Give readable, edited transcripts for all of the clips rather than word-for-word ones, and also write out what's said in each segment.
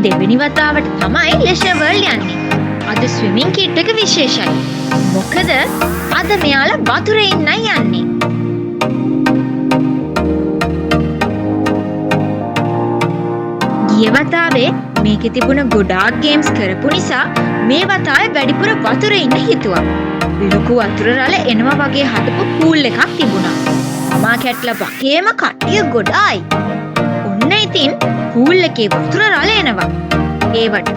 දෙවෙනි වතාවට තමයි ලෙෂර් වර්ල්ඩ් යන්නේ. අද ස්විමින් කිට් එක විශේෂයි. මොකද අද මෙයාලා වතුරේ ඉන්නයි යන්නේ. ගිය වතාවේ මේකේ තිබුණ ගොඩාක් ගේම්ස් කරපු නිසා මේ වතාවේ වැඩිපුර වතුරේ ඉන්න හිතුවා. ලොකු වතුර රළ එනවා වගේ හදපු පූල් එකක් තිබුණා. මමා කැට්ලා වගේම කට්ටිය ගොඩායි. ඔන්න ඉතින් පූල් එකේ වතුර රළ එනවා. ඒවට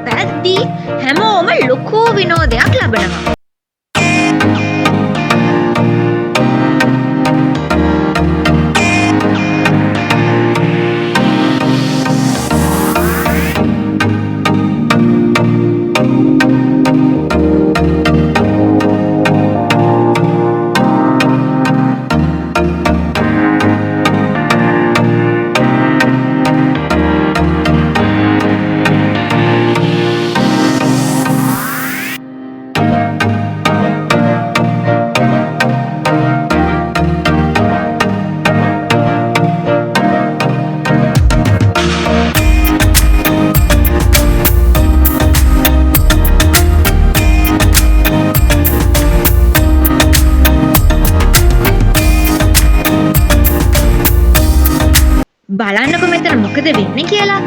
පැද්දි හැමෝම ලොකු විනෝදයක් ලබනවා. බලන්නකො මෙතන මොකද වෙන්නේ කියලා.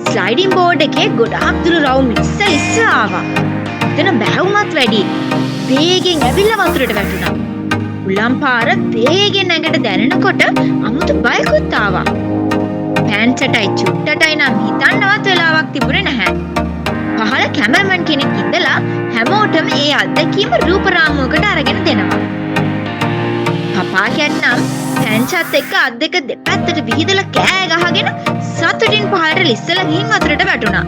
ස්ලයිඩින් බෝඩ් එකේ ගොඩාක් දුර රවුම් ඉස්සර ආවා. එතන බැවුමත් වැඩි. වේගෙන් ඇවිල්ලා වතුරට වැටුණා. උලම් පාර වේගෙන් ඇඟට දැනෙනකොට අමුතු බයකුත් ආවා. පෑන්ට්ටයි චුට්ටටයි නම් හිතන්නවත් වෙලාවක් තිබුණේ නැහැ. පහළ කැමරමන් කෙනෙක් ඉඳලා හැමෝටම ඒ අත්දැකීම රූප රාමුවකට අරගෙන දෙනවා. පපා කැට් නම් පැන්චත් එක්ක අත් දෙක දෙපැත්තට විහිදලා කෑ ගහගෙන සතුටින් පහළට ලිස්සලා ගිහින් වතුරට වැටුණා.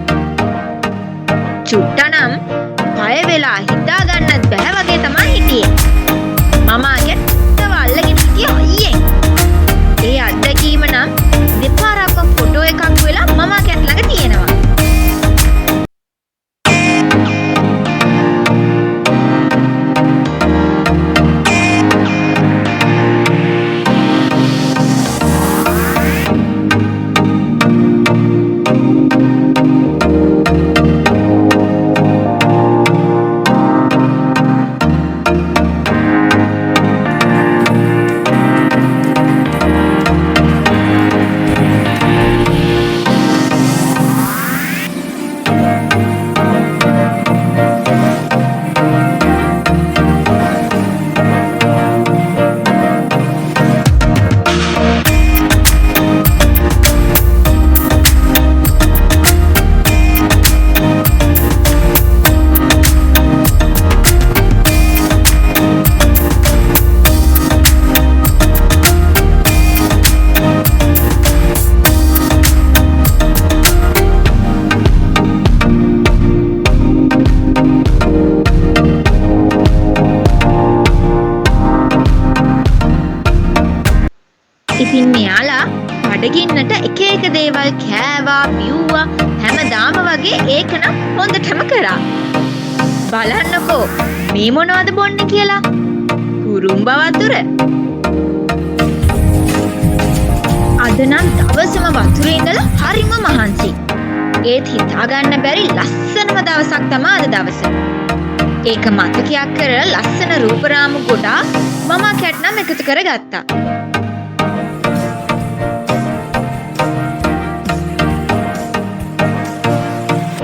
චුට්ටා නම් පය වෙලා හිතා ගන්නත් බෑ වගේ තමයි හිටියේ. මමාගේ තව අල්ලගෙන හිටිය අයියෙන්. ඒ අත්දැකීම නම් දෙපාරක්ම ෆොටෝ එකක් වෙලා මමා කැට් ළඟ තියෙනවා. ඉතින් මෙයාලා බඩගින්නට එක එක දේවල් කෑවා බිව්වා හැමදාම වගේ ඒක නම් හොඳටම කරා. බලන්නකෝ මේ මොනවද බොන්නේ කියලා. කුරුම්බ වතුර. අද නම් දවසම වතුරේ ඉඳලා හරිම මහන්සි. ඒත් හිතා ගන්න බැරි ලස්සනම දවසක් තමයි අද දවස. ඒක මතකයක් කරලා ලස්සන රූපරාමු ගොඩාක් මමා කැට් නම් එකතු කරගත්තා.